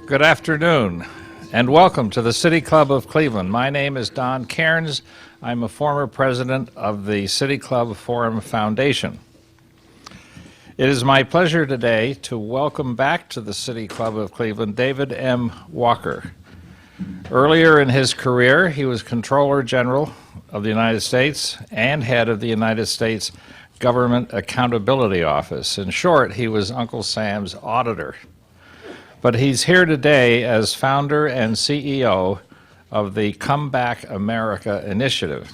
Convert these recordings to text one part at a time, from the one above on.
Good afternoon, and welcome to the City Club of Cleveland. My name is Don Cairns. I'm a former president of the City Club Forum Foundation. It is my pleasure today to welcome back to the City Club of Cleveland David M. Walker. Earlier in his career, he was Comptroller General of the United States and head of the United States Government Accountability Office. In short, he was Uncle Sam's auditor. But he's here today as founder and CEO of the Come Back America initiative.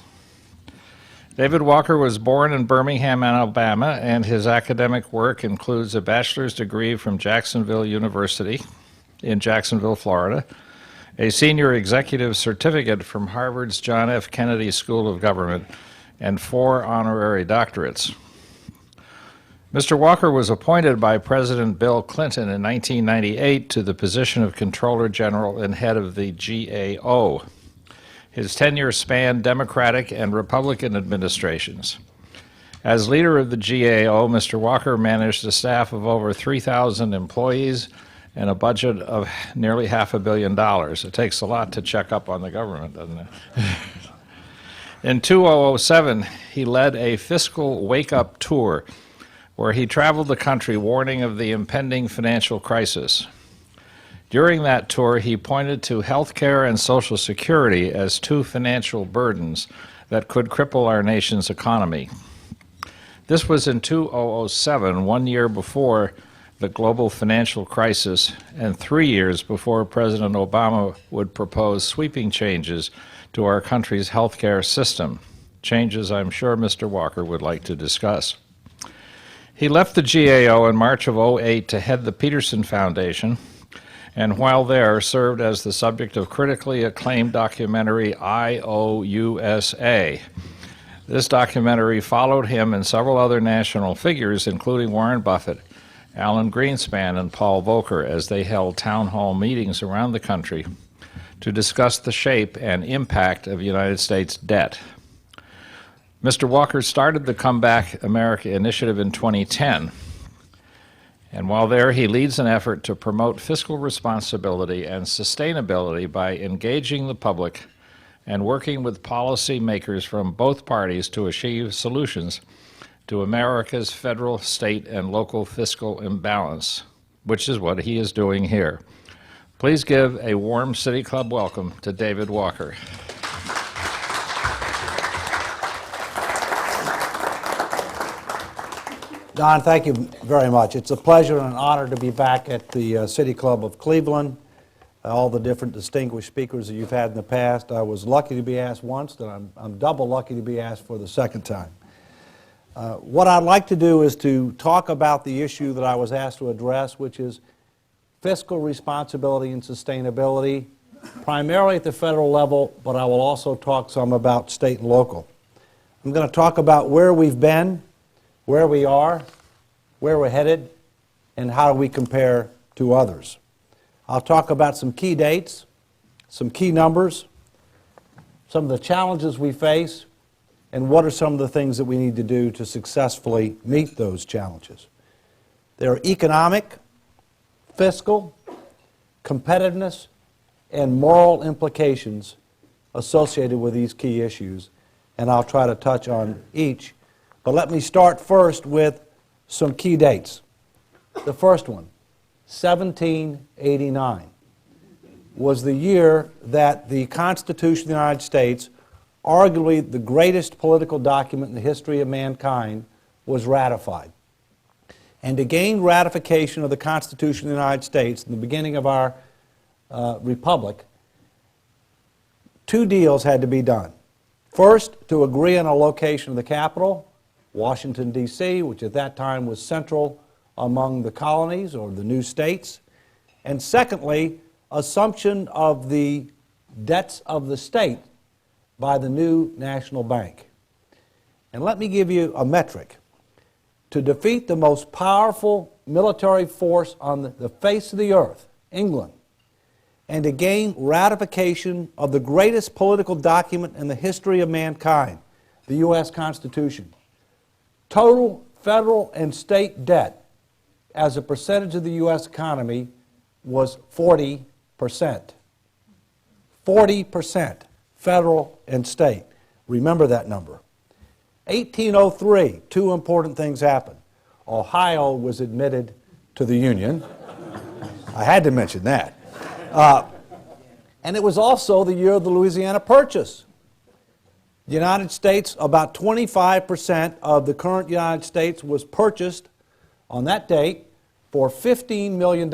David Walker was born in Birmingham, Alabama, and his academic work includes a bachelor's degree from Jacksonville University in Jacksonville, Florida, a senior executive certificate from Harvard's John F. Kennedy School of Government, and 4 honorary doctorates. Mr. Walker was appointed by President Bill Clinton in 1998 to the position of Comptroller General and head of the GAO. His tenure spanned Democratic and Republican administrations. As leader of the GAO, Mr. Walker managed a staff of over 3,000 employees and a budget of nearly $500 million. It takes a lot to check up on the government, doesn't it? In 2007, he led a fiscal wake-up tour where he traveled the country warning of the impending financial crisis. During that tour, he pointed to health care and Social Security as 2 financial burdens that could cripple our nation's economy. This was in 2007, 1 year before the global financial crisis and 3 years before President Obama would propose sweeping changes to our country's health care system, changes I'm sure Mr. Walker would like to discuss. He left the GAO in March of 2008 to head the Peterson Foundation, and while there served as the subject of critically acclaimed documentary IOUSA. This documentary followed him and several other national figures, including Warren Buffett, Alan Greenspan, and Paul Volcker, as they held town hall meetings around the country to discuss the shape and impact of United States debt. Mr. Walker started the Come Back America initiative in 2010, and while there, he leads an effort to promote fiscal responsibility and sustainability by engaging the public and working with policymakers from both parties to achieve solutions to America's federal, state, and local fiscal imbalance, which is what he is doing here. Please give a warm City Club welcome to David Walker. Don, thank you very much. It's a pleasure and an honor to be back at the City Club of Cleveland. All the different distinguished speakers that you've had in the past. I was lucky to be asked once, and I'm double lucky to be asked for the second time. What I'd like to do is to talk about the issue that I was asked to address, which is fiscal responsibility and sustainability, primarily at the federal level, but I will also talk some about state and local. I'm going to talk about where we've been, where we are, where we're headed, and how we compare to others. I'll talk about some key dates, some key numbers, some of the challenges we face, and what are some of the things that we need to do to successfully meet those challenges. There are economic, fiscal, competitiveness, and moral implications associated with these key issues, and I'll try to touch on each. But let me start first with some key dates. The first one, 1789, was the year that the Constitution of the United States, arguably the greatest political document in the history of mankind, was ratified. And to gain ratification of the Constitution of the United States in the beginning of our republic, 2 deals had to be done. First, to agree on a location of the capital, Washington, D.C., which at that time was central among the colonies or the new states. And secondly, assumption of the debts of the state by the new national bank. And let me give you a metric. To defeat the most powerful military force on the face of the earth, England, and to gain ratification of the greatest political document in the history of mankind, the U.S. Constitution, total federal and state debt as a percentage of the U.S. economy was 40%. 40%, federal and state. Remember that number. 1803, two important things happened. Ohio was admitted to the Union. I had to mention that. And it was also the year of the Louisiana Purchase. The United States, about 25% of the current United States was purchased on that date for $15 million,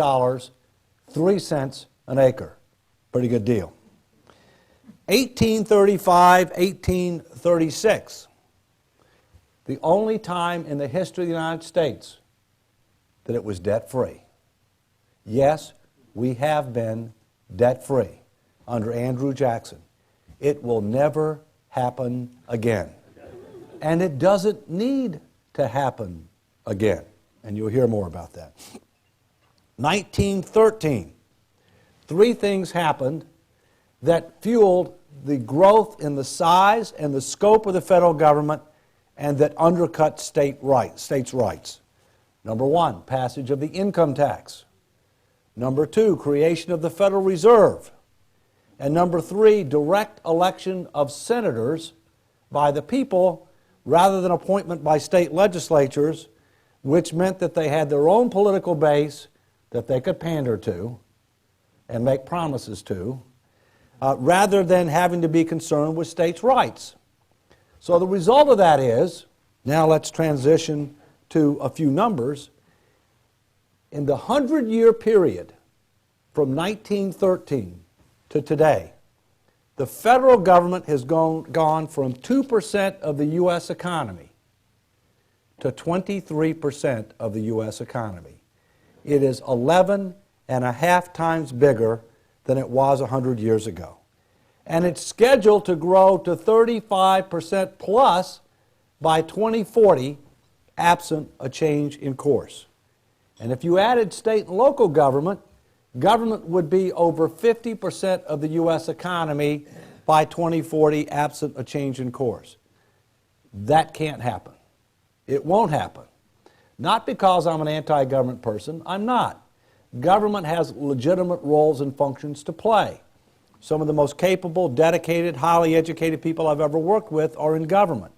3 cents an acre. Pretty good deal. 1835, 1836, the only time in the history of the United States that it was debt-free. Yes, we have been debt-free under Andrew Jackson. It will never happen again. And it doesn't need to happen again. And you'll hear more about that. 1913, three things happened that fueled the growth in the size and the scope of the federal government and that undercut states' rights. Number one, passage of the income tax. Number two, creation of the Federal Reserve. And number three, direct election of senators by the people rather than appointment by state legislatures, which meant that they had their own political base that they could pander to and make promises to, rather than having to be concerned with states' rights. So the result of that is, now let's transition to a few numbers. In the 100-year period from 1913 to today, the federal government has gone from 2% of the U.S. economy to 23% of the U.S. economy. It is 11.5 times bigger than it was 100 years ago. And it's scheduled to grow to 35% plus by 2040, absent a change in course. And if you added state and local government, government would be over 50% of the U.S. economy by 2040, absent a change in course. That can't happen. It won't happen. Not because I'm an anti-government person. I'm not. Government has legitimate roles and functions to play. Some of the most capable, dedicated, highly educated people I've ever worked with are in government.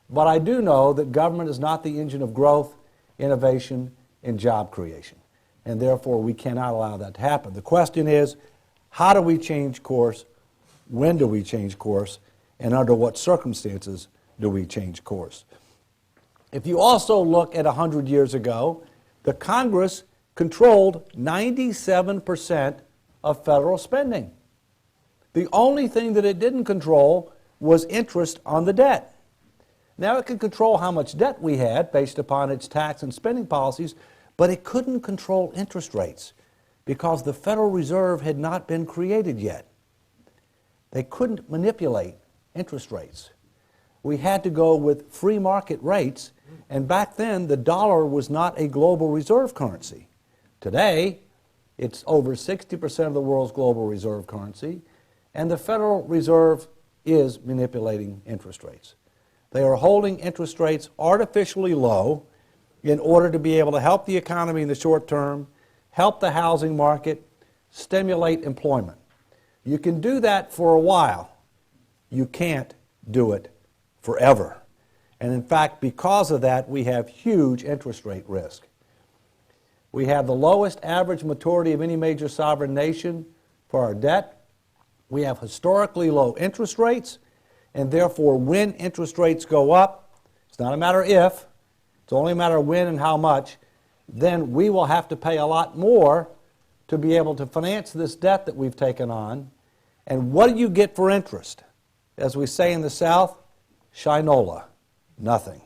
But I do know that government is not the engine of growth, innovation, and job creation. And therefore, we cannot allow that to happen. The question is, how do we change course? When do we change course? And under what circumstances do we change course? If you also look at 100 years ago, the Congress controlled 97% of federal spending. The only thing that it didn't control was interest on the debt. Now it could control how much debt we had based upon its tax and spending policies, but it couldn't control interest rates because the Federal Reserve had not been created yet. They couldn't manipulate interest rates. We had to go with free market rates, and back then the dollar was not a global reserve currency. Today, it's over 60% of the world's global reserve currency, and the Federal Reserve is manipulating interest rates. They are holding interest rates artificially low in order to be able to help the economy in the short term, help the housing market, stimulate employment. You can do that for a while. You can't do it forever. And in fact, because of that, we have huge interest rate risk. We have the lowest average maturity of any major sovereign nation for our debt. We have historically low interest rates, and therefore when interest rates go up, it's not a matter if, it's only a matter of when and how much, then we will have to pay a lot more to be able to finance this debt that we've taken on. And what do you get for interest? As we say in the South, shinola, nothing.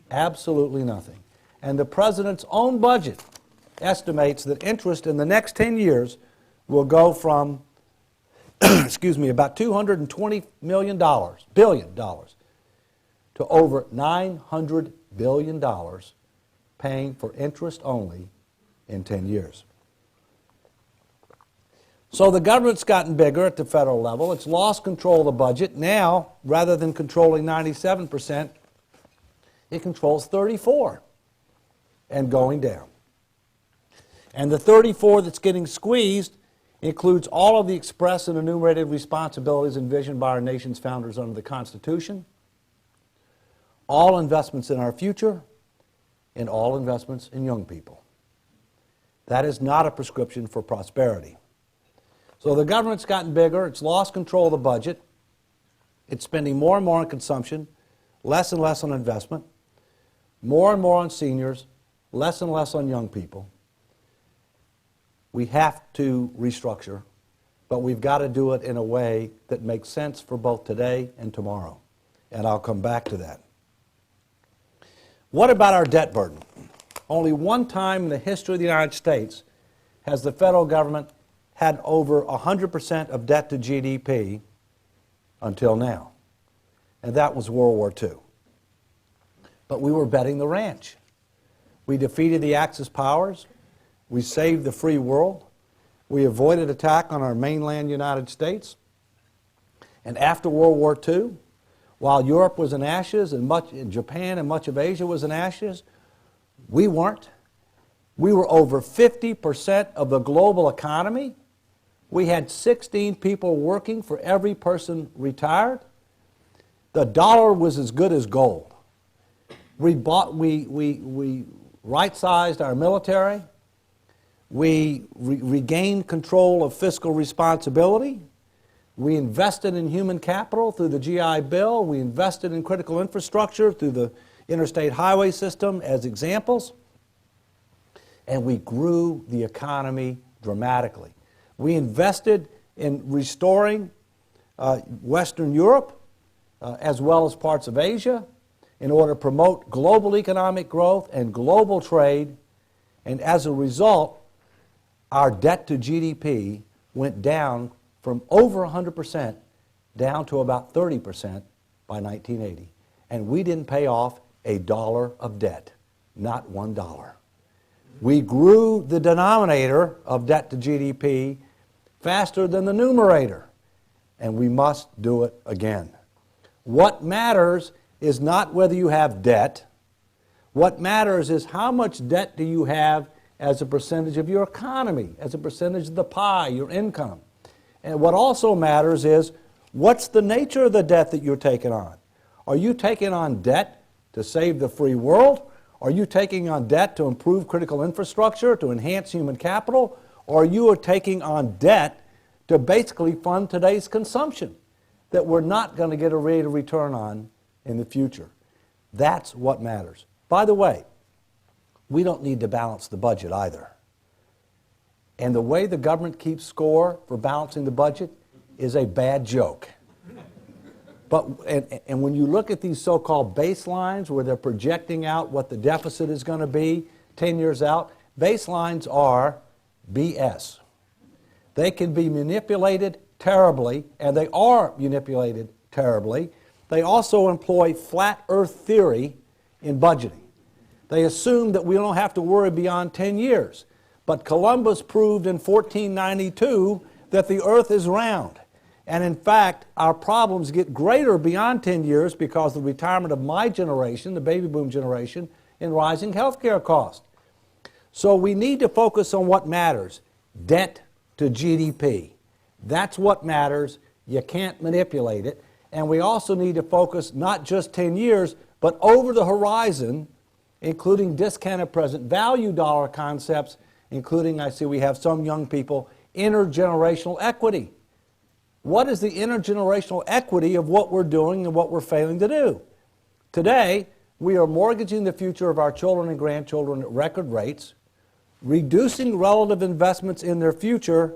Absolutely nothing. And the President's own budget estimates that interest in the next 10 years will go from about $220 billion to over $900 billion paying for interest only in 10 years. So the government's gotten bigger at the federal level. It's lost control of the budget. Now, rather than controlling 97%, it controls 34% and going down. And the 34 that's getting squeezed includes all of the express and enumerated responsibilities envisioned by our nation's founders under the Constitution, all investments in our future, and all investments in young people. That is not a prescription for prosperity. So the government's gotten bigger, it's lost control of the budget, it's spending more and more on consumption, less and less on investment, more and more on seniors, less and less on young people. We have to restructure, but we've got to do it in a way that makes sense for both today and tomorrow. And I'll come back to that. What about our debt burden? Only one time in the history of the United States has the federal government had over 100% of debt to GDP until now. And that was World War II. But we were betting the ranch. We defeated the Axis powers. We saved the free world. We avoided attack on our mainland United States. And after World War II, while Europe was in ashes and Japan and much of Asia was in ashes, we weren't. We were over 50% of the global economy. We had 16 people working for every person retired. The dollar was as good as gold. We right-sized our military. We regained control of fiscal responsibility. We invested in human capital through the GI Bill. We invested in critical infrastructure through the interstate highway system as examples. And we grew the economy dramatically. We invested in restoring Western Europe as well as parts of Asia in order to promote global economic growth and global trade. And as a result, our debt to GDP went down from over 100% down to about 30% by 1980. And we didn't pay off a dollar of debt, not $1. We grew the denominator of debt to GDP faster than the numerator, and we must do it again. What matters is not whether you have debt. What matters is how much debt do you have as a percentage of your economy, as a percentage of the pie, your income. And what also matters is what's the nature of the debt that you're taking on? Are you taking on debt to save the free world? Are you taking on debt to improve critical infrastructure, to enhance human capital? Or you are taking on debt to basically fund today's consumption that we're not going to get a rate of return on in the future? That's what matters. By the way, we don't need to balance the budget either. And the way the government keeps score for balancing the budget is a bad joke. And when you look at these so-called baselines where they're projecting out what the deficit is going to be 10 years out, baselines are BS. They can be manipulated terribly, and they are manipulated terribly. They also employ flat earth theory in budgeting. They assume that we don't have to worry beyond 10 years. But Columbus proved in 1492 that the earth is round. And in fact, our problems get greater beyond 10 years because of the retirement of my generation, the baby boom generation, and rising health care costs. So we need to focus on what matters, debt to GDP. That's what matters. You can't manipulate it. And we also need to focus not just 10 years, but over the horizon, including discounted present value dollar concepts, including, I see we have some young people, intergenerational equity. What is the intergenerational equity of what we're doing and what we're failing to do? Today, we are mortgaging the future of our children and grandchildren at record rates, reducing relative investments in their future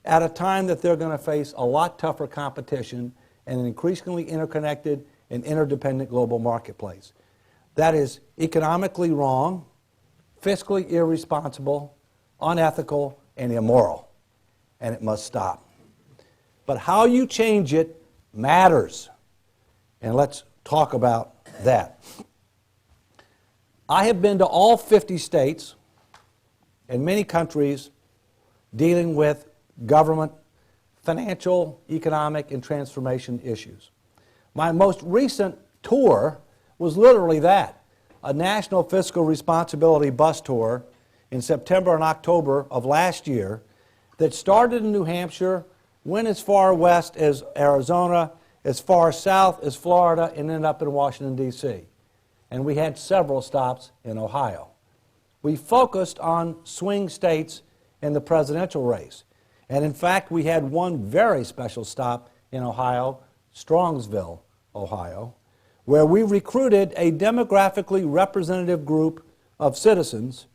at a time that they're going to face a lot tougher competition and an increasingly interconnected and interdependent global marketplace. That is economically wrong, fiscally irresponsible, unethical, and immoral, and it must stop. But how you change it matters, and let's talk about that. I have been to all 50 states and many countries dealing with government, financial, economic, and transformation issues. My most recent tour was literally that, a national fiscal responsibility bus tour in September and October of last year that started in New Hampshire, went as far west as Arizona, as far south as Florida, and ended up in Washington, D.C. And we had several stops in Ohio. We focused on swing states in the presidential race. And in fact, we had one very special stop in Ohio, Strongsville, Ohio, where we recruited a demographically representative group of citizens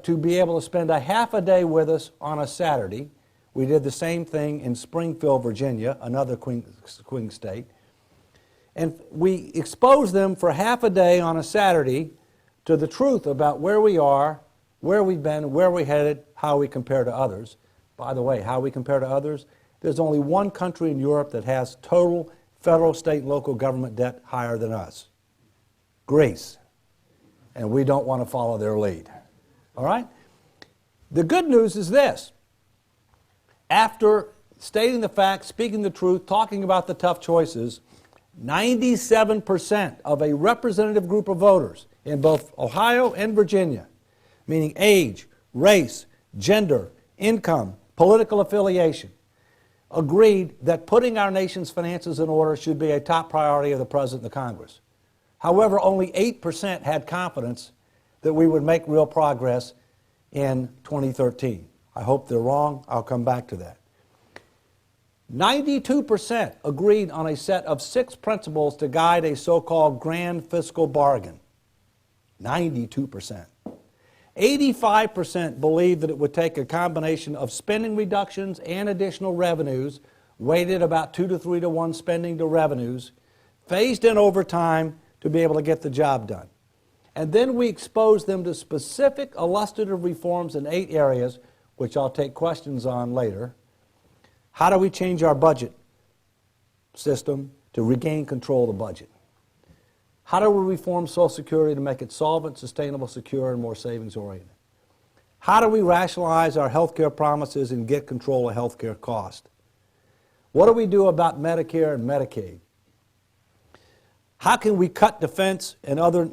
to be able to spend a half a day with us on a Saturday. We did the same thing in Springfield, Virginia, another swing state. And we exposed them for half a day on a Saturday to the truth about where we are, where we've been, where we're headed, how we compare to others. By the way, how we compare to others, there's only one country in Europe that has total federal, state, and local government debt higher than us. Greece. And we don't want to follow their lead. All right? The good news is this. After stating the facts, speaking the truth, talking about the tough choices, 97% of a representative group of voters in both Ohio and Virginia, meaning age, race, gender, income, political affiliation, agreed that putting our nation's finances in order should be a top priority of the President and the Congress. However, only 8% had confidence that we would make real progress in 2013. I hope they're wrong. I'll come back to that. 92% agreed on a set of 6 principles to guide a so-called grand fiscal bargain. 92%. 85% believed that it would take a combination of spending reductions and additional revenues, weighted about 2 to 3 to 1 spending to revenues, phased in over time to be able to get the job done. And then we exposed them to specific illustrative reforms in 8 areas, which I'll take questions on later. How do we change our budget system to regain control of the budget? How do we reform Social Security to make it solvent, sustainable, secure, and more savings-oriented? How do we rationalize our health care promises and get control of health care cost? What do we do about Medicare and Medicaid? How can we cut defense and other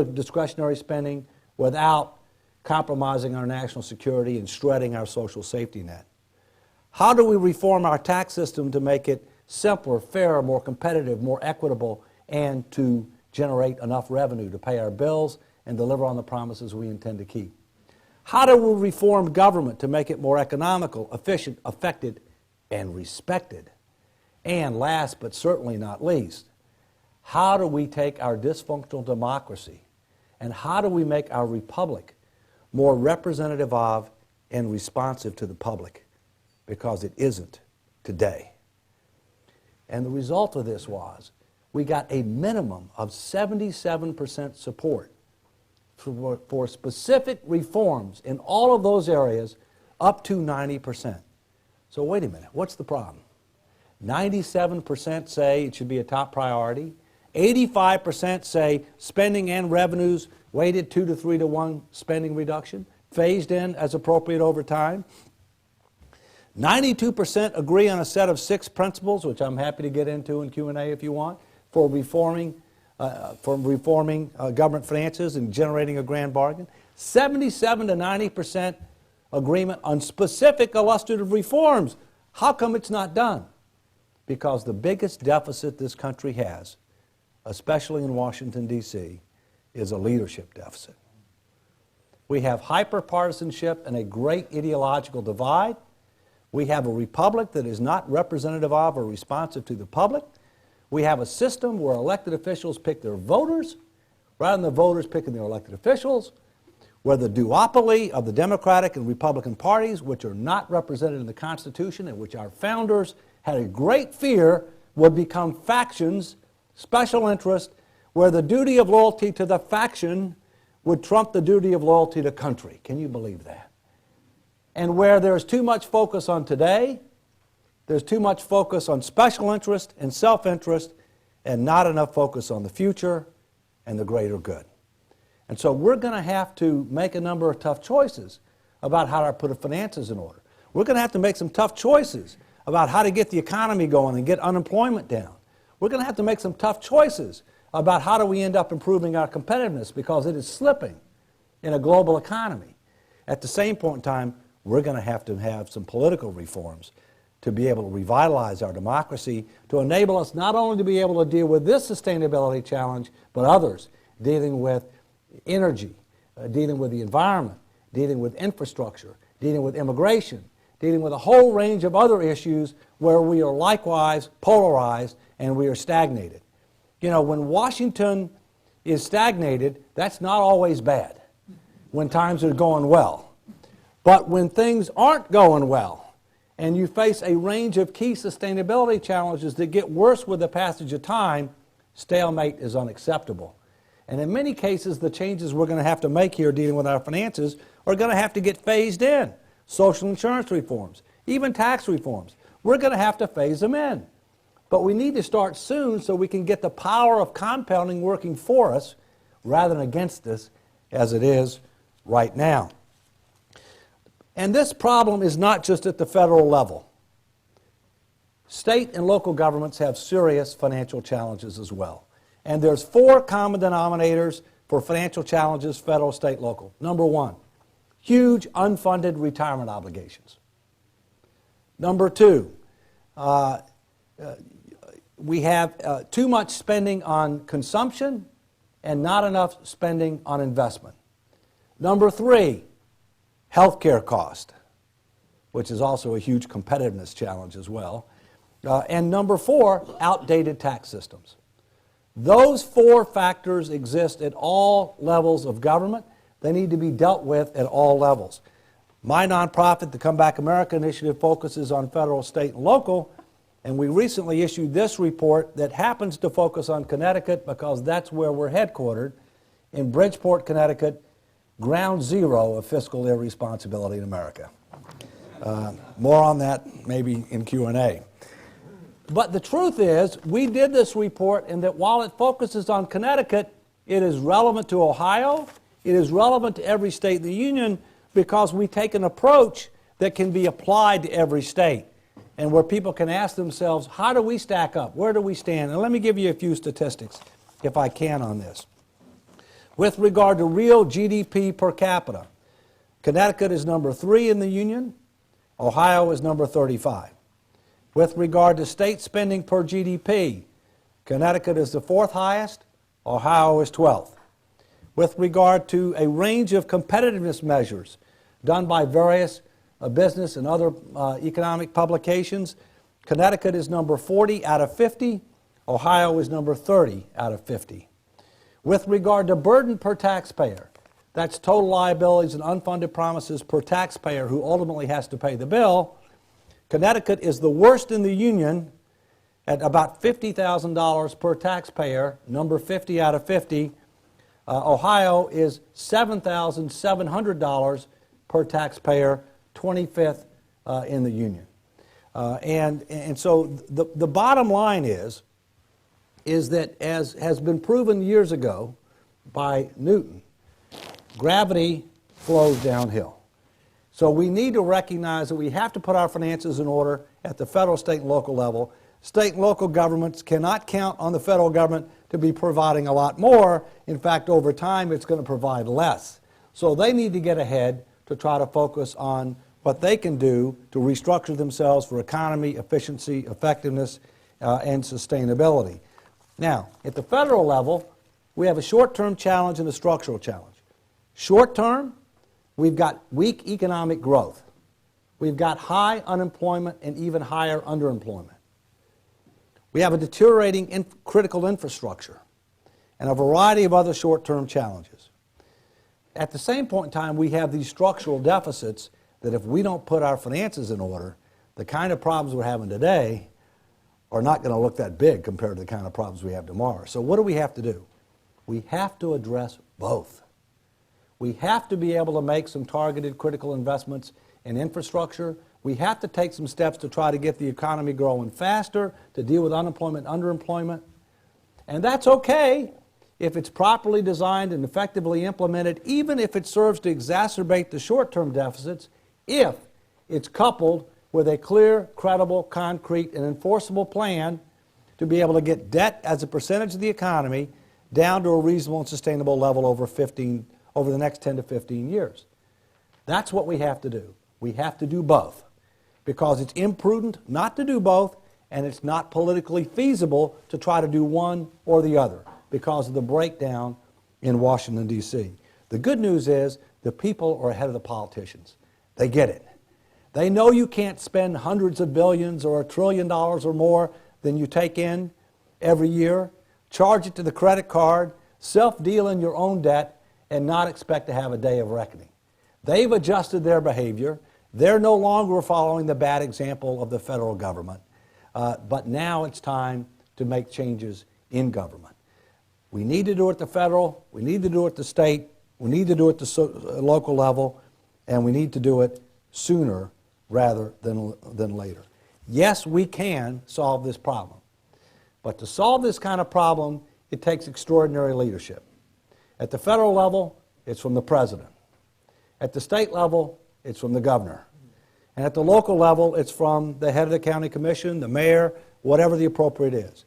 discretionary spending without compromising our national security and shredding our social safety net? How do we reform our tax system to make it simpler, fairer, more competitive, more equitable, and to generate enough revenue to pay our bills and deliver on the promises we intend to keep? How do we reform government to make it more economical, efficient, effective, and respected? And last but certainly not least, how do we take our dysfunctional democracy and how do we make our republic more representative of and responsive to the public? Because it isn't today. And the result of this was we got a minimum of 77% support for specific reforms in all of those areas up to 90%. So wait a minute, what's the problem? 97% say it should be a top priority. 85% say spending and revenues weighted 2 to 3 to 1 spending reduction, phased in as appropriate over time. 92% agree on a set of 6 principles, which I'm happy to get into in Q&A if you want, for reforming government finances and generating a grand bargain. 77 to 90% agreement on specific illustrative reforms. How come it's not done? Because the biggest deficit this country has, especially in Washington, D.C., is a leadership deficit. We have hyper-partisanship and a great ideological divide. We have a republic that is not representative of or responsive to the public. We have a system where elected officials pick their voters rather than the voters picking their elected officials, where the duopoly of the Democratic and Republican parties, which are not represented in the Constitution and which our founders had a great fear would become factions, special interest, where the duty of loyalty to the faction would trump the duty of loyalty to country. Can you believe that? And where there's too much focus on today, there's too much focus on special interest and self-interest, and not enough focus on the future and the greater good. And so we're going to have to make a number of tough choices about how to put our finances in order. We're going to have to make some tough choices about how to get the economy going and get unemployment down. We're going to have to make some tough choices about how do we end up improving our competitiveness because it is slipping. in a global economy. At the same point in time, we're going to have some political reforms to be able to revitalize our democracy, to enable us not only to be able to deal with this sustainability challenge, but others, dealing with energy, dealing with the environment, dealing with infrastructure, dealing with immigration, dealing with a whole range of other issues where we are likewise polarized and we are stagnated. You know, when Washington is stagnated, that's not always bad when times are going well. But when things aren't going well, and you face a range of key sustainability challenges that get worse with the passage of time, stalemate is unacceptable. And in many cases, the changes we're going to have to make here dealing with our finances are going to have to get phased in. Social insurance reforms, even tax reforms. We're going to have to phase them in. But we need to start soon so we can get the power of compounding working for us rather than against us as it is right now. And this problem is not just at the federal level. State and local governments have serious financial challenges as well. And there's 4 common denominators for financial challenges, federal, state, local. Number 1, huge unfunded retirement obligations. Number 2, we have too much spending on consumption and not enough spending on investment. Number 3, healthcare cost, which is also a huge competitiveness challenge as well. And number 4, outdated tax systems. Those 4 factors exist at all levels of government. They need to be dealt with at all levels. My nonprofit, the Come Back America Initiative, focuses on federal, state, and local, and we recently issued this report that happens to focus on Connecticut because that's where we're headquartered, in Bridgeport, Connecticut, ground zero of fiscal irresponsibility in America. More on that maybe in Q&A. But the truth is, we did this report in that while it focuses on Connecticut, it is relevant to Ohio, it is relevant to every state in the union because we take an approach that can be applied to every state and where people can ask themselves, how do we stack up? Where do we stand? And let me give you a few statistics, if I can, on this. With regard to real GDP per capita, Connecticut is number 3 in the union. Ohio is number 35. With regard to state spending per GDP, Connecticut is the 4th highest. Ohio is 12th. With regard to a range of competitiveness measures done by various business and other economic publications, Connecticut is number 40 out of 50. Ohio is number 30 out of 50. With regard to burden per taxpayer, that's total liabilities and unfunded promises per taxpayer who ultimately has to pay the bill, Connecticut is the worst in the union at about $50,000 per taxpayer, number 50 out of 50. Ohio is $7,700 per taxpayer, 25th in the union. And so the bottom line is that, as has been proven years ago by Newton, gravity flows downhill. So we need to recognize that we have to put our finances in order at the federal, state, and local level. State and local governments cannot count on the federal government to be providing a lot more. In fact, over time, it's going to provide less. So they need to get ahead to try to focus on what they can do to restructure themselves for economy, efficiency, effectiveness, and sustainability. Now, at the federal level, we have a short-term challenge and a structural challenge. Short-term, we've got weak economic growth. We've got high unemployment and even higher underemployment. We have a deteriorating critical infrastructure and a variety of other short-term challenges. At the same point in time, we have these structural deficits that if we don't put our finances in order, the kind of problems we're having today are not going to look that big compared to the kind of problems we have tomorrow. So what do we have to do? We have to address both. We have to be able to make some targeted critical investments in infrastructure. We have to take some steps to try to get the economy growing faster, to deal with unemployment and underemployment. And that's okay if it's properly designed and effectively implemented, even if it serves to exacerbate the short-term deficits, if it's coupled with a clear, credible, concrete, and enforceable plan to be able to get debt as a percentage of the economy down to a reasonable and sustainable level over over the next 10 to 15 years. That's what we have to do. We have to do both, because it's imprudent not to do both, and it's not politically feasible to try to do one or the other because of the breakdown in Washington, D.C. The good news is the people are ahead of the politicians. They get it. They know you can't spend hundreds of billions or $1 trillion or more than you take in every year, charge it to the credit card, self-deal in your own debt, and not expect to have a day of reckoning. They've adjusted their behavior. They're no longer following the bad example of the federal government. But now it's time to make changes in government. We need to do it at the federal, we need to do it at the state, we need to do it at the local level, and we need to do it sooner rather than later. Yes, we can solve this problem. But to solve this kind of problem, it takes extraordinary leadership. At the federal level, it's from the president. At the state level, it's from the governor. And at the local level, it's from the head of the county commission, the mayor, whatever the appropriate is.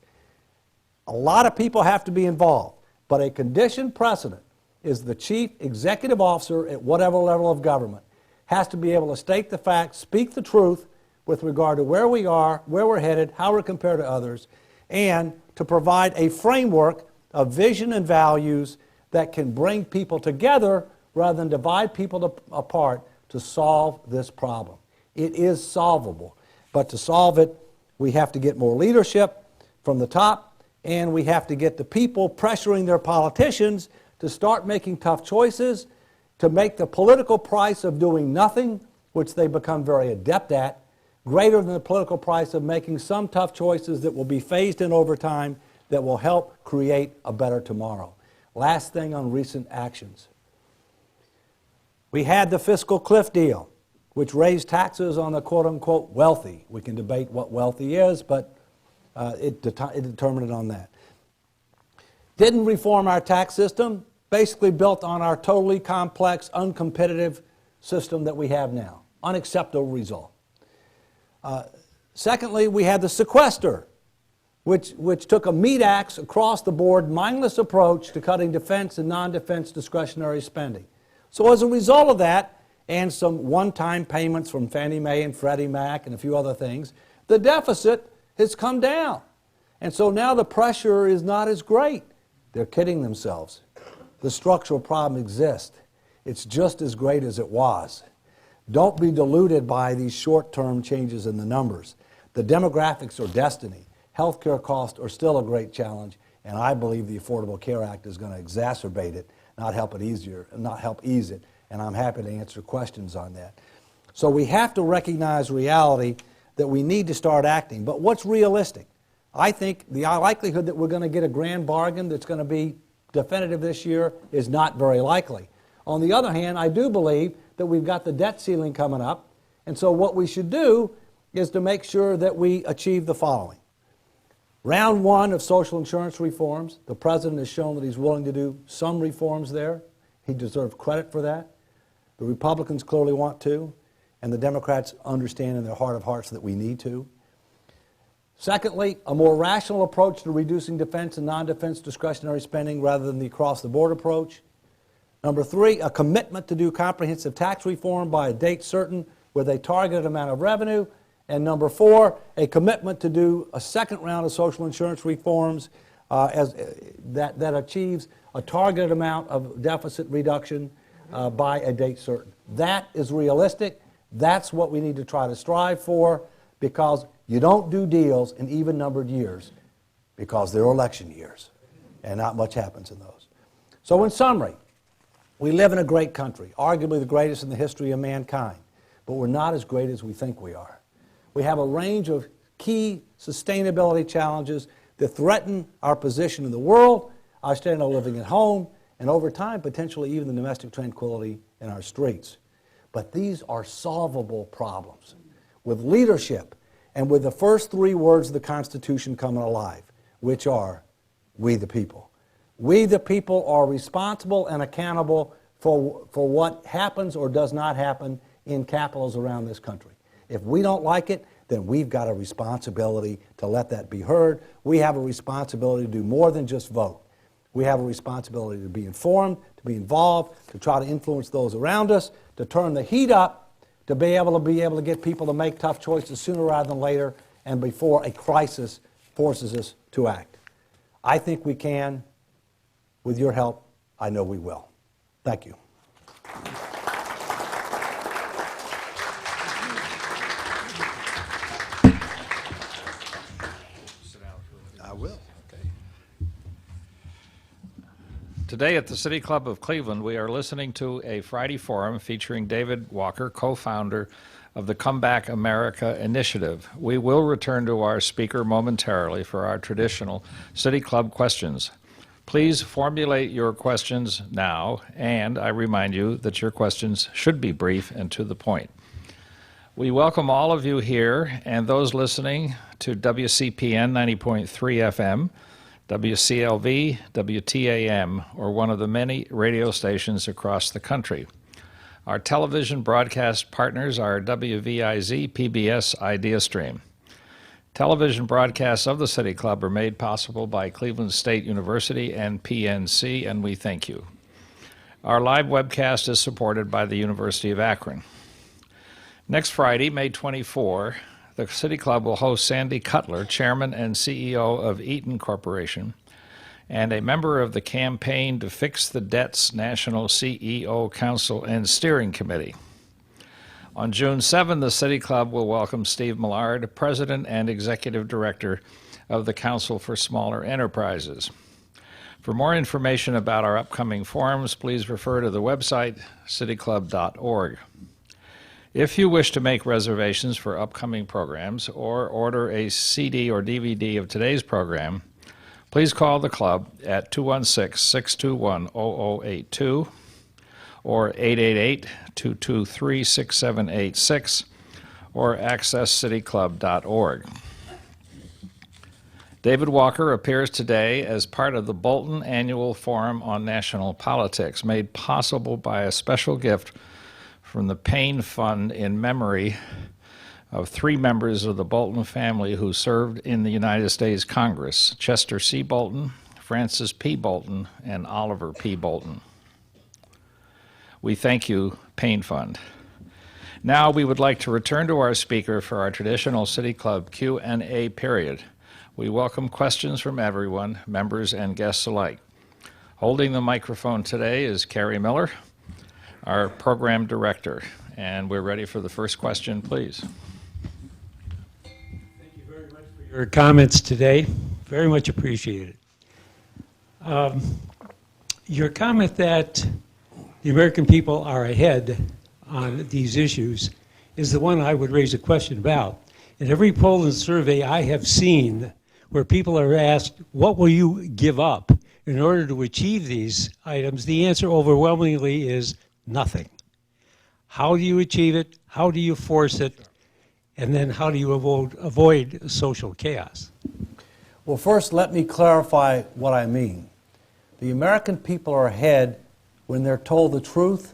A lot of people have to be involved, but a conditioned precedent is the chief executive officer at whatever level of government has to be able to state the facts, speak the truth with regard to where we are, where we're headed, how we're compared to others, and to provide a framework of vision and values that can bring people together rather than divide people apart to solve this problem. It is solvable, but to solve it, we have to get more leadership from the top, and we have to get the people pressuring their politicians to start making tough choices, to make the political price of doing nothing, which they become very adept at, greater than the political price of making some tough choices that will be phased in over time that will help create a better tomorrow. Last thing on recent actions. We had the fiscal cliff deal, which raised taxes on the quote-unquote wealthy. We can debate what wealthy is, but it determined it on that. Didn't reform our tax system, basically built on our totally complex, uncompetitive system that we have now. Unacceptable result. Secondly, we had the sequester, which took a meat axe across the board, mindless approach to cutting defense and non-defense discretionary spending. So as a result of that, and some one-time payments from Fannie Mae and Freddie Mac and a few other things, the deficit has come down. And so now the pressure is not as great. They're kidding themselves. The structural problem exists. It's just as great as it was. Don't be deluded by these short-term changes in the numbers. The demographics are destiny. Healthcare costs are still a great challenge, and I believe the Affordable Care Act is going to exacerbate it, not help ease it. And I'm happy to answer questions on that. So we have to recognize reality that we need to start acting. But what's realistic? I think the likelihood that we're going to get a grand bargain that's going to be definitive this year is not very likely. On the other hand, I do believe that we've got the debt ceiling coming up, and so what we should do is to make sure that we achieve the following. Round one of social insurance reforms, the President has shown that he's willing to do some reforms there. He deserves credit for that. The Republicans clearly want to, and the Democrats understand in their heart of hearts that we need to. Secondly, a more rational approach to reducing defense and non-defense discretionary spending rather than the across-the-board approach. Number three, a commitment to do comprehensive tax reform by a date certain with a targeted amount of revenue. And number four, a commitment to do a second round of social insurance reforms that achieves a targeted amount of deficit reduction by a date certain. That is realistic. That's what we need to try to strive for, because you don't do deals in even-numbered years because they're election years, and not much happens in those. So in summary, we live in a great country, arguably the greatest in the history of mankind, but we're not as great as we think we are. We have a range of key sustainability challenges that threaten our position in the world, our standard of living at home, and over time, potentially even the domestic tranquility in our streets. But these are solvable problems with leadership and with the first three words of the Constitution coming alive, which are, we the people. We the people are responsible and accountable for what happens or does not happen in capitals around this country. If we don't like it, then we've got a responsibility to let that be heard. We have a responsibility to do more than just vote. We have a responsibility to be informed, to be involved, to try to influence those around us, to turn the heat up, to be able to get people to make tough choices sooner rather than later and before a crisis forces us to act. I think we can. With your help, I know we will. Thank you. I will. Today at the City Club of Cleveland, we are listening to a Friday forum featuring David Walker, co-founder of the Comeback America initiative. We will return to our speaker momentarily for our traditional City Club questions. Please formulate your questions now, and I remind you that your questions should be brief and to the point. We welcome all of you here and those listening to WCPN 90.3 FM, WCLV, WTAM, or one of the many radio stations across the country. Our television broadcast partners are WVIZ, PBS, IdeaStream. Television broadcasts of the City Club are made possible by Cleveland State University and PNC, and we thank you. Our live webcast is supported by the University of Akron. Next Friday, May 24, the City Club will host Sandy Cutler, Chairman and CEO of Eaton Corporation, and a member of the Campaign to Fix the Debt's National CEO Council and Steering Committee. On June 7, the City Club will welcome Steve Millard, President and Executive Director of the Council for Smaller Enterprises. For more information about our upcoming forums, please refer to the website cityclub.org. If you wish to make reservations for upcoming programs or order a CD or DVD of today's program, please call the club at 216-621-0082 or 888-223-6786 or accesscityclub.org. David Walker appears today as part of the Bolton Annual Forum on National Politics, made possible by a special gift from the Payne Fund in memory of three members of the Bolton family who served in the United States Congress: Chester C. Bolton, Francis P. Bolton, and Oliver P. Bolton. We thank you, Payne Fund. Now we would like to return to our speaker for our traditional City Club Q&A period. We welcome questions from everyone, members and guests alike. Holding the microphone today is Carrie Miller, our program director, and we're ready for the first question, please. Thank you very much for your comments today. Very much appreciated. Your comment that the American people are ahead on these issues is the one I would raise a question about. In every poll and survey I have seen where people are asked, what will you give up in order to achieve these items, the answer overwhelmingly is nothing. How do you achieve it? How do you force it? And then how do you avoid social chaos? Well, first, let me clarify what I mean. The American people are ahead when they're told the truth,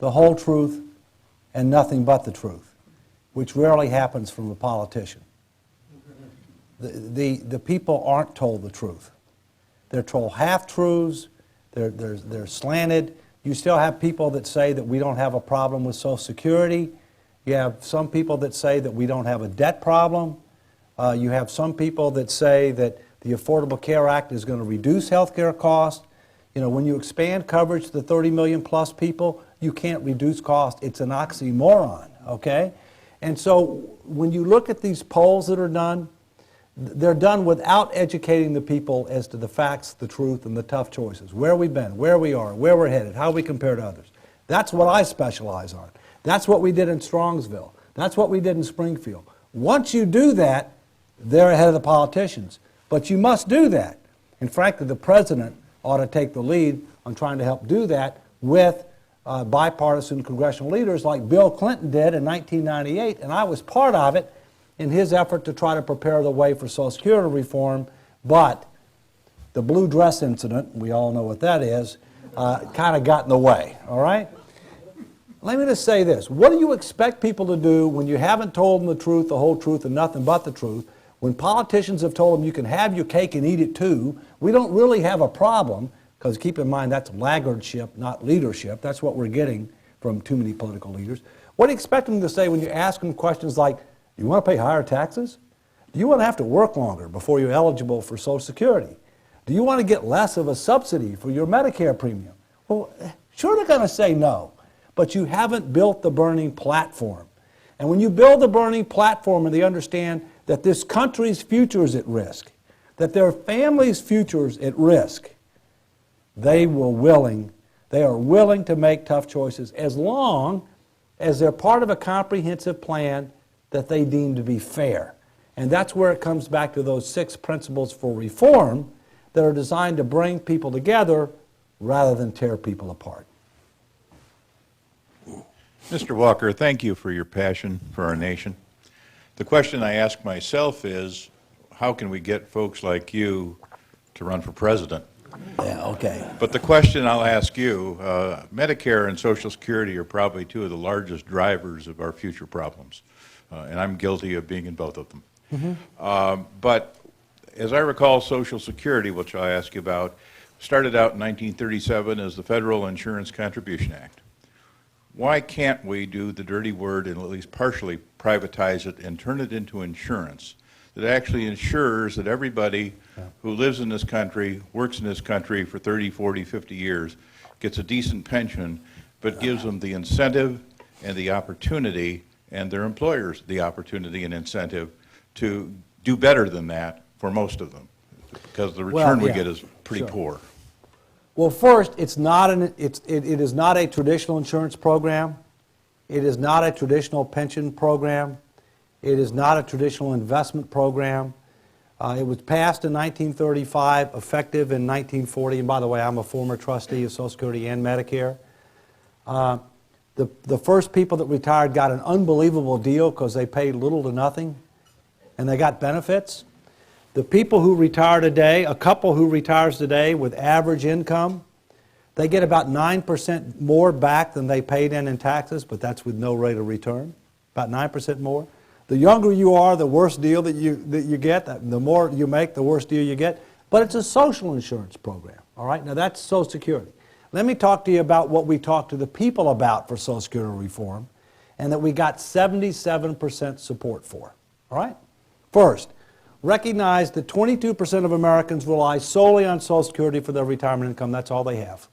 the whole truth, and nothing but the truth, which rarely happens from a politician. The people aren't told the truth. They're told half-truths, they're slanted. You still have people that say that we don't have a problem with Social Security. You have some people that say that we don't have a debt problem. You have some people that say that the Affordable Care Act is going to reduce health care costs. You know, when you expand coverage to 30 million plus people, you can't reduce costs. It's an oxymoron, okay? And so when you look at these polls that are done, they're done without educating the people as to the facts, the truth, and the tough choices. Where we've been, where we are, where we're headed, how we compare to others. That's what I specialize on. That's what we did in Strongsville. That's what we did in Springfield. Once you do that, they're ahead of the politicians. But you must do that. And frankly, the president ought to take the lead on trying to help do that with bipartisan congressional leaders like Bill Clinton did in 1998, and I was part of it in his effort to try to prepare the way for Social Security reform, but the blue dress incident, we all know what that is, kind of got in the way, all right? Let me just say this. What do you expect people to do when you haven't told them the truth, the whole truth, and nothing but the truth, When politicians have told them you can have your cake and eat it too, we don't really have a problem, because keep in mind that's laggardship, not leadership. That's what we're getting from too many political leaders. What do you expect them to say when you ask them questions like, you want to pay higher taxes? Do you want to have to work longer before you're eligible for Social Security? Do you want to get less of a subsidy for your Medicare premium? Well, sure, they're going to say no, but you haven't built the burning platform. And when you build the burning platform and they understand that this country's future is at risk, that their family's future is at risk, they are willing to make tough choices as long as they're part of a comprehensive plan that they deem to be fair. And that's where it comes back to those 6 principles for reform that are designed to bring people together rather than tear people apart. Mr. Walker, thank you for your passion for our nation. The question I ask myself is, how can we get folks like you to run for president? Yeah, okay. But the question I'll ask you, Medicare and Social Security are probably 2 of the largest drivers of our future problems, and I'm guilty of being in both of them. But as I recall, Social Security, which I ask you about, started out in 1937 as the Federal Insurance Contribution Act. Why can't we do the dirty word and at least partially privatize it and turn it into insurance that actually ensures that everybody who lives in this country, works in this country for 30, 40, 50 years, gets a decent pension, but gives them the incentive and the opportunity, and their employers the opportunity and incentive to do better than that for most of them, because the return we get is pretty poor. Well, first, it is not a traditional insurance program. It is not a traditional pension program. It is not a traditional investment program. It was passed in 1935, effective in 1940. And by the way, I'm a former trustee of Social Security and Medicare. The first people that retired got an unbelievable deal because they paid little to nothing, and they got benefits. The people who retire today, a couple who retires today with average income, they get about 9% more back than they paid in taxes, but that's with no rate of return, about 9% more. The younger you are, the worse deal that you get. The more you make, the worse deal you get. But it's a social insurance program, all right? Now that's Social Security. Let me talk to you about what we talked to the people about for Social Security reform, and that we got 77% support for, all right? First, recognize that 22% of Americans rely solely on Social Security for their retirement income. That's all they have.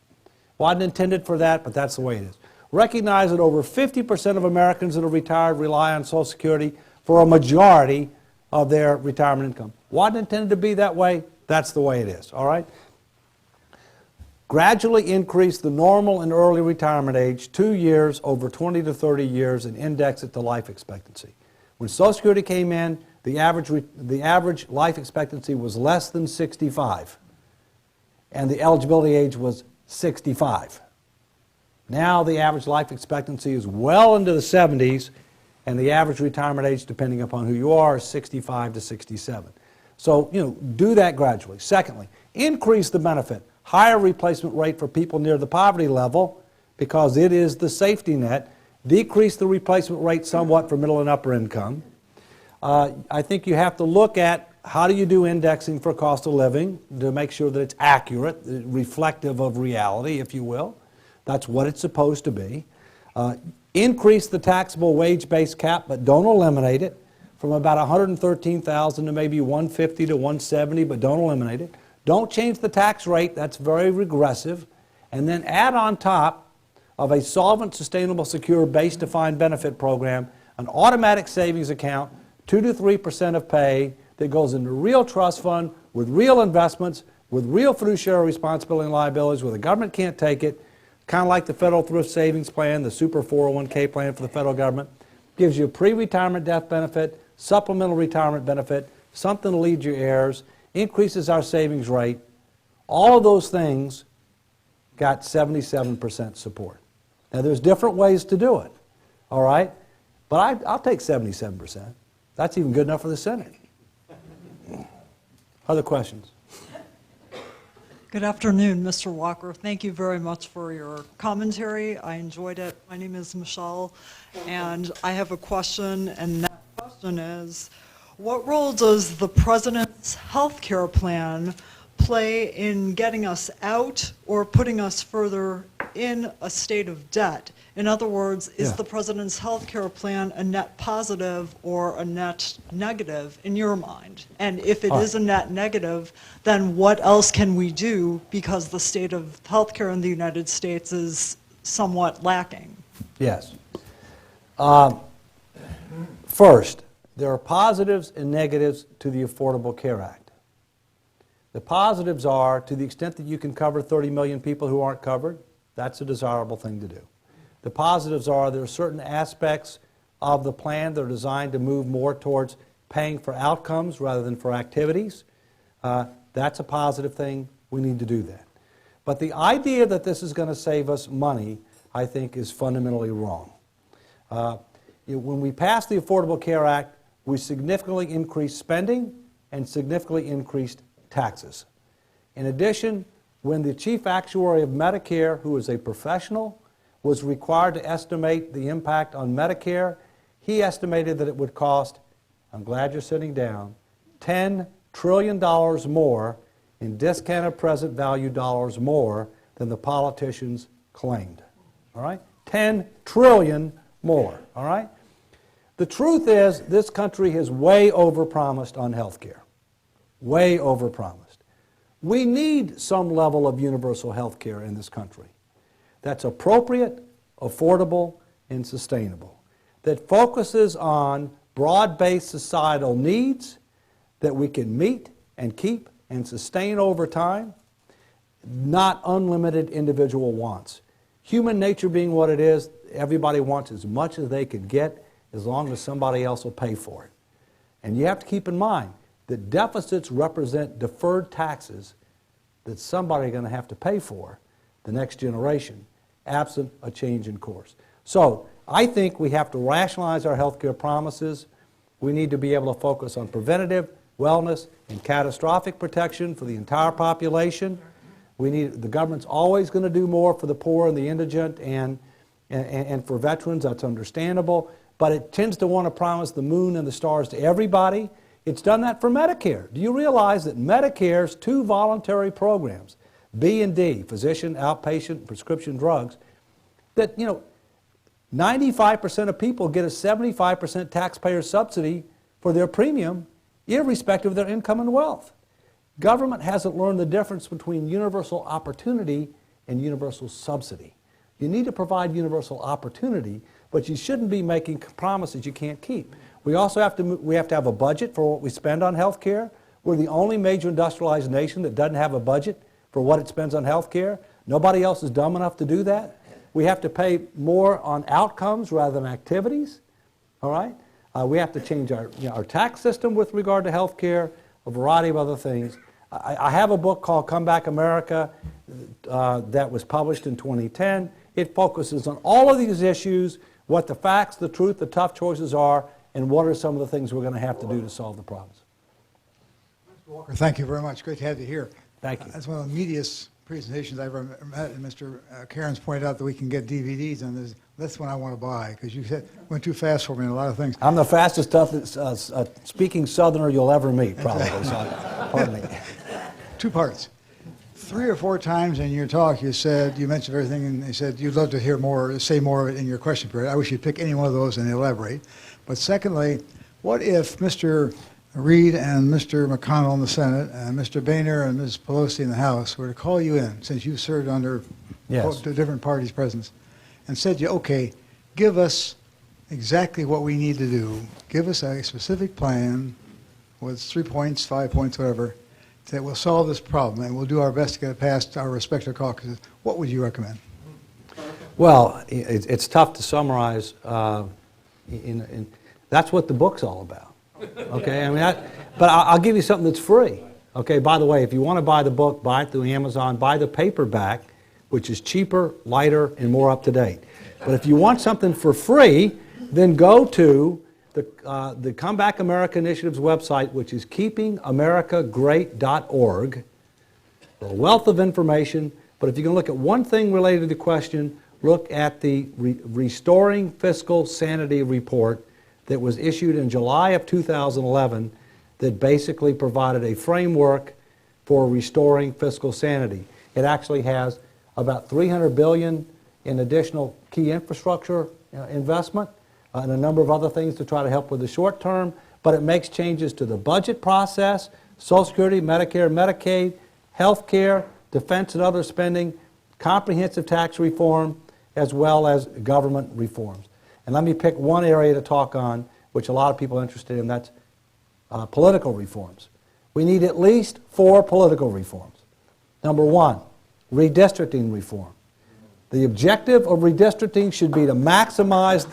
Wasn't intended for that, but that's the way it is. Recognize that over 50% of Americans that are retired rely on Social Security for a majority of their retirement income. Wasn't intended to be that way. That's the way it is, all right? Gradually increase the normal and early retirement age 2 years over 20 to 30 years and index it to life expectancy. When Social Security came in, the average life expectancy was less than 65, and the eligibility age was 65. Now the average life expectancy is well into the 70s, and the average retirement age, depending upon who you are, is 65 to 67. So, do that gradually. Secondly, increase the benefit. Higher replacement rate for people near the poverty level, because it is the safety net. Decrease the replacement rate somewhat for middle and upper income. I think you have to look at how do you do indexing for cost of living to make sure that it's accurate, reflective of reality, if you will. That's what it's supposed to be. Increase the taxable wage-based cap, but don't eliminate it, from about $113,000 to maybe $150 to $170, but don't eliminate it. Don't change the tax rate. That's very regressive. And then add on top of a solvent, sustainable, secure, base defined benefit program an automatic savings account, 2 to 3% of pay, that goes into real trust fund with real investments, with real fiduciary responsibility and liabilities, where the government can't take it, kind of like the Federal Thrift Savings Plan, the Super 401k plan for the federal government. Gives you a pre-retirement death benefit, supplemental retirement benefit, something to lead your heirs, increases our savings rate. All of those things got 77% support. Now, there's different ways to do it, all right? But I'll take 77%. That's even good enough for the Senate. Other questions? Good afternoon, Mr. Walker. Thank you very much for your commentary. I enjoyed it. My name is Michelle, and I have a question, and that question is, What role does the president's health care plan play in getting us out or putting us further in a state of debt? In other words, is Yeah. the president's health care plan a net positive or a net negative in your mind? And if it All is a right. net negative, then what else can we do because the state of health care in the United States is somewhat lacking? Yes. First, there are positives and negatives to the Affordable Care Act. The positives are, to the extent that you can cover 30 million people who aren't covered, that's a desirable thing to do. The positives are there are certain aspects of the plan that are designed to move more towards paying for outcomes rather than for activities. That's a positive thing. We need to do that. But the idea that this is going to save us money, I think, is fundamentally wrong. When we passed the Affordable Care Act, we significantly increased spending and significantly increased taxes. In addition, when the chief actuary of Medicare, who is a professional, was required to estimate the impact on Medicare, he estimated that it would cost, I'm glad you're sitting down, $10 trillion more in discounted present value dollars more than the politicians claimed. All right? 10 trillion more. All right? The truth is, this country has way overpromised on health care. Way overpromised. We need some level of universal health care in this country that's appropriate, affordable, and sustainable, that focuses on broad-based societal needs that we can meet and keep and sustain over time, not unlimited individual wants. Human nature being what it is, everybody wants as much as they can get as long as somebody else will pay for it. And you have to keep in mind that deficits represent deferred taxes that somebody's going to have to pay for the next generation, absent a change in course. So I think we have to rationalize our health care promises. We need to be able to focus on preventative, wellness, and catastrophic protection for the entire population. The government's always going to do more for the poor and the indigent and for veterans. That's understandable. But it tends to want to promise the moon and the stars to everybody. It's done that for Medicare. Do you realize that Medicare's two voluntary programs, B and D, physician, outpatient, prescription drugs, that, 95% of people get a 75% taxpayer subsidy for their premium, irrespective of their income and wealth. Government hasn't learned the difference between universal opportunity and universal subsidy. You need to provide universal opportunity, but you shouldn't be making promises you can't keep. We also have to have a budget for what we spend on health care. We're the only major industrialized nation that doesn't have a budget for what it spends on health care. Nobody else is dumb enough to do that. We have to pay more on outcomes rather than activities. All right? We have to change our tax system with regard to health care, a variety of other things. I have a book called Come Back America that was published in 2010. It focuses on all of these issues, what the facts, the truth, the tough choices are, and what are some of the things we're going to have to do to solve the problems. Mr. Walker, thank you very much. Great to have you here. Thank you. That's one of the meatiest presentations I've ever met. And Mr. Cairns pointed out that we can get DVDs on this. That's one I want to buy, because you said went too fast for me in a lot of things. I'm the fastest, toughest speaking Southerner you'll ever meet, probably. So, pardon me. Two parts. 3 or 4 times in your talk you mentioned everything, and you said you'd love to hear more, say more in your question period. I wish you'd pick any one of those and elaborate. But secondly, what if Mr. Reid and Mr. McConnell in the Senate and Mr. Boehner and Ms. Pelosi in the House were to call you in, since you served under Yes. the different parties' presidents, and said, okay, give us exactly what we need to do. Give us a specific plan with 3 points, 5 points, whatever, that will solve this problem, and we'll do our best to get it past our respective caucuses. What would you recommend? Well, it's tough to summarize. That's what the book's all about. Okay, but I'll give you something that's free. Okay, by the way, if you want to buy the book, buy it through Amazon. Buy the paperback, which is cheaper, lighter, and more up to date. But if you want something for free, then go to the Come Back America Initiative's website, which is keepingamericagreat.org. A wealth of information, but if you can look at one thing related to the question, look at the Restoring Fiscal Sanity report that was issued in July of 2011 that basically provided a framework for restoring fiscal sanity. It actually has about $300 billion in additional key infrastructure investment and a number of other things to try to help with the short term, but it makes changes to the budget process, Social Security, Medicare, Medicaid, health care, defense and other spending, comprehensive tax reform, as well as government reforms. And let me pick one area to talk on, which a lot of people are interested in, that's political reforms. We need at least 4 political reforms. Number 1, redistricting reform. The objective of redistricting should be to maximize,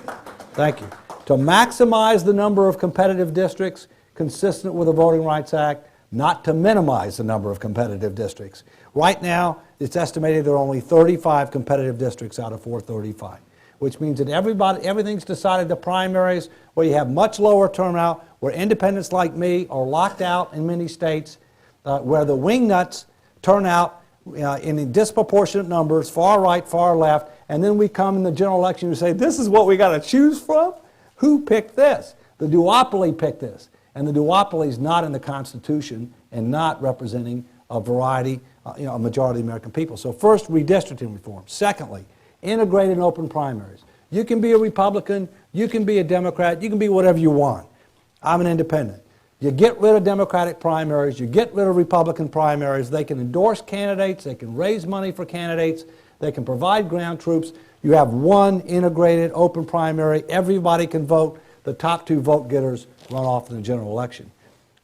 thank you, to maximize the number of competitive districts consistent with the Voting Rights Act, not to minimize the number of competitive districts. Right now, it's estimated there are only 35 competitive districts out of 435, which means that everything's decided the primaries, where you have much lower turnout, where independents like me are locked out in many states, where the wingnuts turn out in disproportionate numbers, far right, far left, and then we come in the general election and say, this is what we got to choose from? Who picked this? The duopoly picked this. And the duopoly is not in the Constitution and not representing a variety, a majority of the American people. So first, redistricting reform. Secondly, integrated and open primaries. You can be a Republican, you can be a Democrat, you can be whatever you want. I'm an independent. You get rid of Democratic primaries, you get rid of Republican primaries, they can endorse candidates, they can raise money for candidates, they can provide ground troops. You have one integrated open primary, everybody can vote, the top 2 vote getters run off in the general election.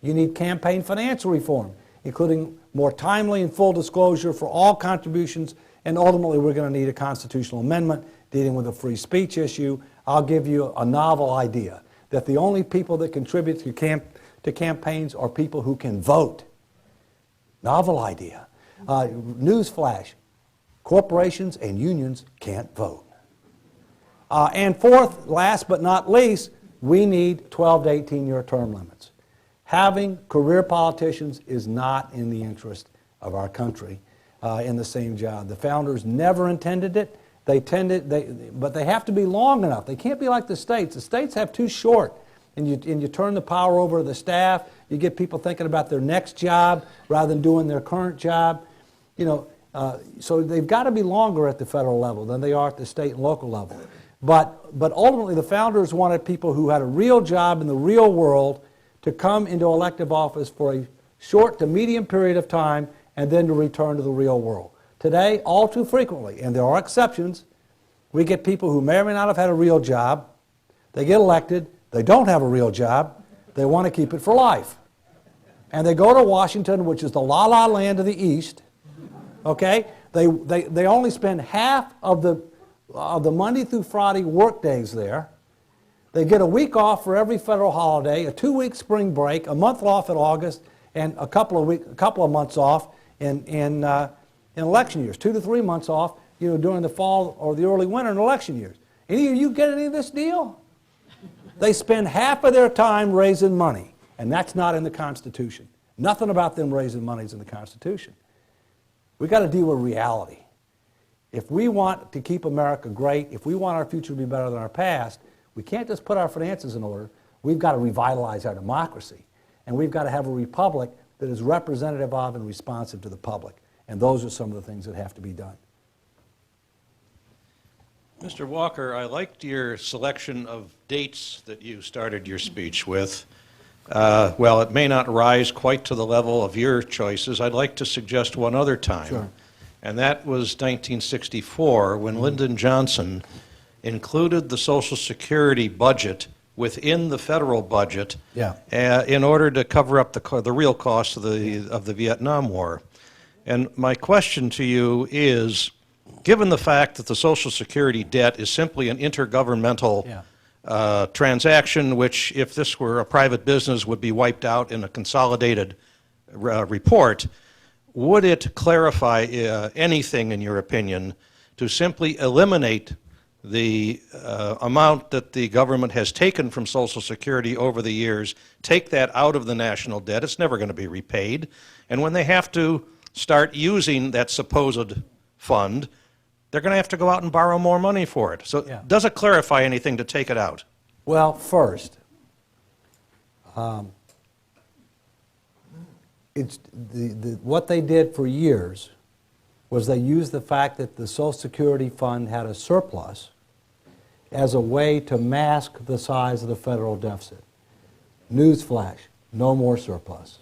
You need campaign financial reform, including more timely and full disclosure for all contributions, and ultimately we're going to need a constitutional amendment dealing with the free speech issue. I'll give you a novel idea, that the only people that contribute to campaigns are people who can vote. Novel idea. Newsflash, corporations and unions can't vote. And fourth, last but not least, we need 12 to 18-year term limits. Having career politicians is not in the interest of our country in the same job. The founders never intended it. But they have to be long enough. They can't be like the states. The states have too short. And you turn the power over to the staff. You get people thinking about their next job rather than doing their current job. So they've got to be longer at the federal level than they are at the state and local level. But ultimately, the founders wanted people who had a real job in the real world to come into elective office for a short to medium period of time and then to return to the real world. Today, all too frequently, and there are exceptions, we get people who may or may not have had a real job, they get elected, they don't have a real job, they want to keep it for life. And they go to Washington, which is the la-la land of the East, okay? They only spend half of the Monday through Friday work days there. They get a week off for every federal holiday, a 2-week spring break, a month off in August, and a couple of months off in election years, 2 to 3 months off, during the fall or the early winter in election years. Any of you get any of this deal? They spend half of their time raising money, and that's not in the Constitution. Nothing about them raising money is in the Constitution. We've got to deal with reality. If we want to keep America great, if we want our future to be better than our past, we can't just put our finances in order. We've got to revitalize our democracy. And we've got to have a republic that is representative of and responsive to the public. And those are some of the things that have to be done. Mr. Walker, I liked your selection of dates that you started your speech with. Well, it may not rise quite to the level of your choices. I'd like to suggest one other time. Sure. And that was 1964, when Lyndon Johnson included the Social Security budget within the federal budget in order to cover up the real cost of the Vietnam War. And my question to you is, given the fact that the Social Security debt is simply an intergovernmental transaction, which, if this were a private business, would be wiped out in a consolidated report, would it clarify anything, in your opinion, to simply eliminate the amount that the government has taken from Social Security over the years, take that out of the national debt? It's never going to be repaid. And when they have to start using that supposed fund, they're going to have to go out and borrow more money for it. So does it clarify anything to take it out? Well, first, what they did for years was they used the fact that the Social Security fund had a surplus as a way to mask the size of the federal deficit. Newsflash, no more surplus.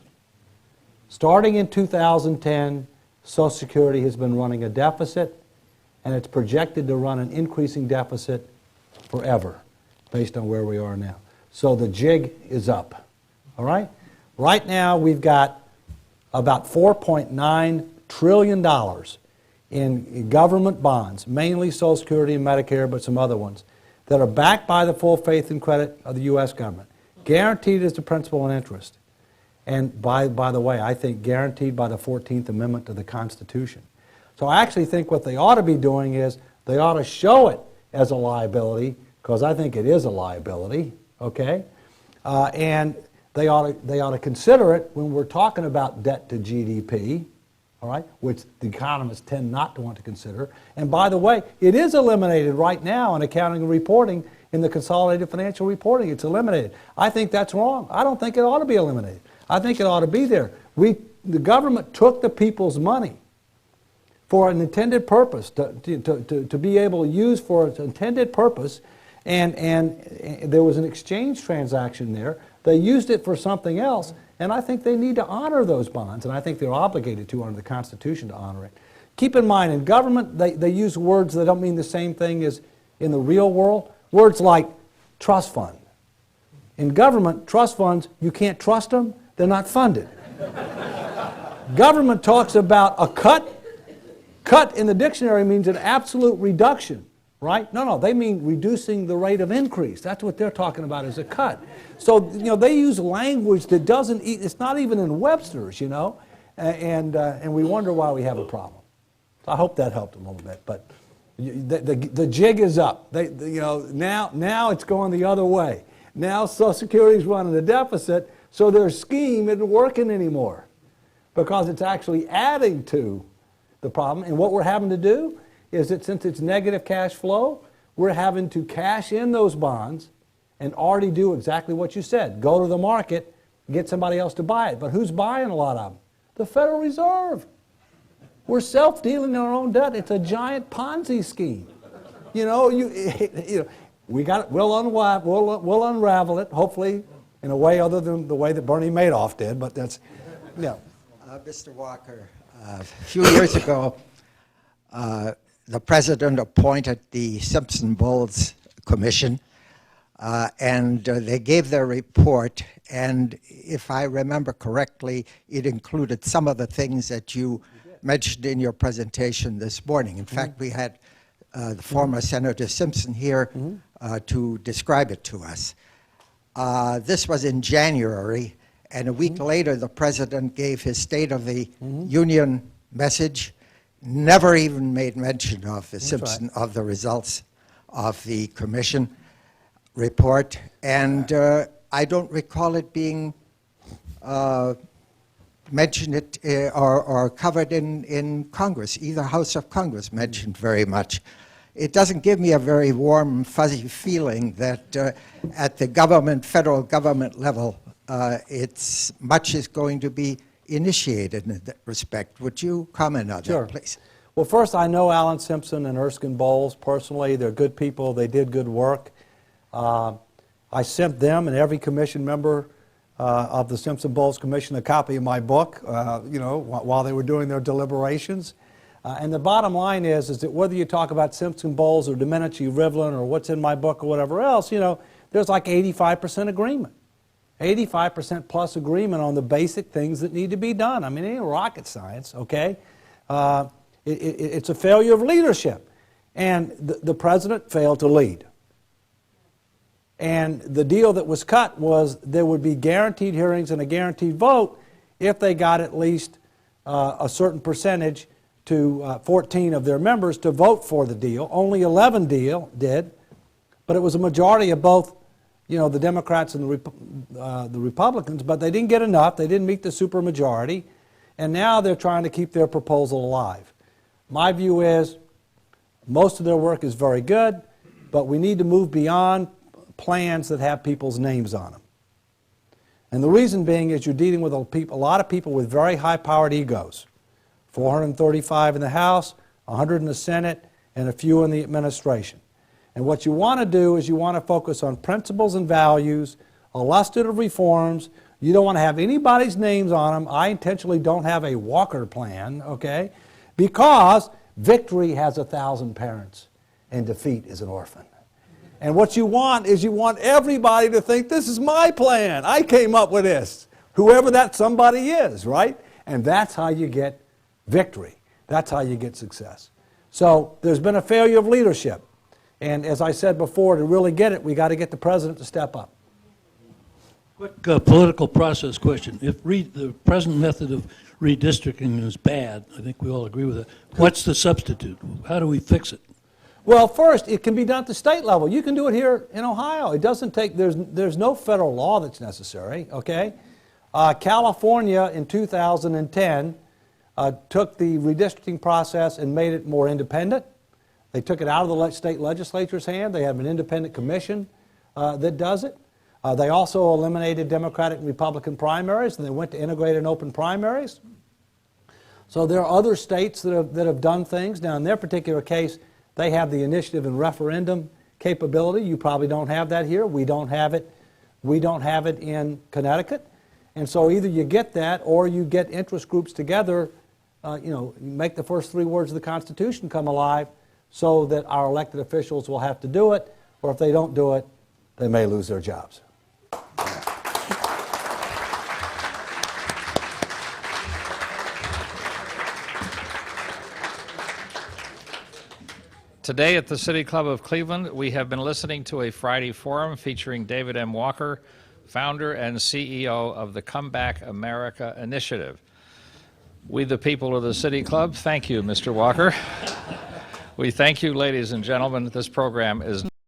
Starting in 2010, Social Security has been running a deficit, and it's projected to run an increasing deficit forever, based on where we are now. So the jig is up, all right? Right now, we've got about $4.9 trillion in government bonds, mainly Social Security and Medicare, but some other ones, that are backed by the full faith and credit of the U.S. government, guaranteed as the principal and interest. And by the way, I think guaranteed by the 14th Amendment to the Constitution. So I actually think what they ought to be doing is they ought to show it as a liability, because I think it is a liability, okay? And they ought to consider it when we're talking about debt to GDP, all right, which the economists tend not to want to consider. And by the way, it is eliminated right now in accounting and reporting, in the consolidated financial reporting. It's eliminated. I think that's wrong. I don't think it ought to be eliminated. I think it ought to be there. The government took the people's money for an intended purpose, to be able to use for its intended purpose, and there was an exchange transaction there. They used it for something else, and I think they need to honor those bonds, and I think they're obligated to under the Constitution to honor it. Keep in mind, in government, they use words that don't mean the same thing as in the real world. Words like trust fund. In government, trust funds, you can't trust them, they're not funded. Government talks about a cut. Cut in the dictionary means an absolute reduction, right? No, they mean reducing the rate of increase. That's what they're talking about as a cut. So, they use language that doesn't, it's not even in Webster's, and we wonder why we have a problem. So I hope that helped a little bit, but the jig is up. Now it's going the other way. Now Social Security's running a deficit, so their scheme isn't working anymore because it's actually adding to the problem. And what we're having to do is that since it's negative cash flow, we're having to cash in those bonds and already do exactly what you said. Go to the market, get somebody else to buy it. But who's buying a lot of them? The Federal Reserve. We're self-dealing in our own debt. It's a giant Ponzi scheme. We'll unravel it, hopefully, in a way other than the way that Bernie Madoff did, but that's, Mr. Walker, a few years ago, the president appointed the Simpson-Bowles Commission, and they gave their report, and if I remember correctly, it included some of the things that you mentioned in your presentation this morning. In fact, we had the former Senator Simpson here to describe it to us. This was in January, and a week later the president gave his State of the Union message, never even made mention of the Simpson, of the results of the commission report, and I don't recall it being mentioned or covered in Congress. Either House of Congress mentioned very much. It doesn't give me a very warm, fuzzy feeling that at the federal government level, much is going to be initiated in that respect. Would you comment on that, please? Well, first, I know Alan Simpson and Erskine Bowles personally. They're good people. They did good work. I sent them and every commission member of the Simpson-Bowles Commission a copy of my book, while they were doing their deliberations. And the bottom line is that whether you talk about Simpson-Bowles or Domenici Rivlin or what's in my book or whatever else, there's like 85% agreement. 85% plus agreement on the basic things that need to be done. I mean, it ain't rocket science, okay? It's a failure of leadership. And the president failed to lead. And the deal that was cut was there would be guaranteed hearings and a guaranteed vote if they got at least a certain percentage to 14 of their members to vote for the deal. Only 11 did, but it was a majority of both, the Democrats and the Republicans, but they didn't get enough. They didn't meet the supermajority, and now they're trying to keep their proposal alive. My view is most of their work is very good, but we need to move beyond plans that have people's names on them. And the reason being is you're dealing with a lot of people with very high-powered egos. 435 in the House, 100 in the Senate, and a few in the administration. And what you want to do is you want to focus on principles and values, illustrative reforms. You don't want to have anybody's names on them. I intentionally don't have a Walker plan, okay? Because victory has 1,000 parents and defeat is an orphan. And what you want is you want everybody to think, this is my plan. I came up with this. Whoever that somebody is, right? And that's how you get victory. That's how you get success. So there's been a failure of leadership. And as I said before, to really get it, we got to get the president to step up. Quick political process question. If the present method of redistricting is bad, I think we all agree with it, what's the substitute? How do we fix it? Well, first, it can be done at the state level. You can do it here in Ohio. It doesn't take, there's no federal law that's necessary, okay? California in 2010 took the redistricting process and made it more independent. They took it out of the state legislature's hand. They have an independent commission that does it. They also eliminated Democratic and Republican primaries, and they went to integrated and open primaries. So there are other states that have done things. Now, in their particular case, they have the initiative and referendum capability. You probably don't have that here. We don't have it. We don't have it in Connecticut. And so either you get that or you get interest groups together, make the first 3 words of the Constitution come alive so that our elected officials will have to do it, or if they don't do it, they may lose their jobs. Today at the City Club of Cleveland, we have been listening to a Friday forum featuring David M. Walker, founder and CEO of the Comeback America Initiative. We, the people of the City Club, thank you, Mr. Walker. We thank you, ladies and gentlemen. This program is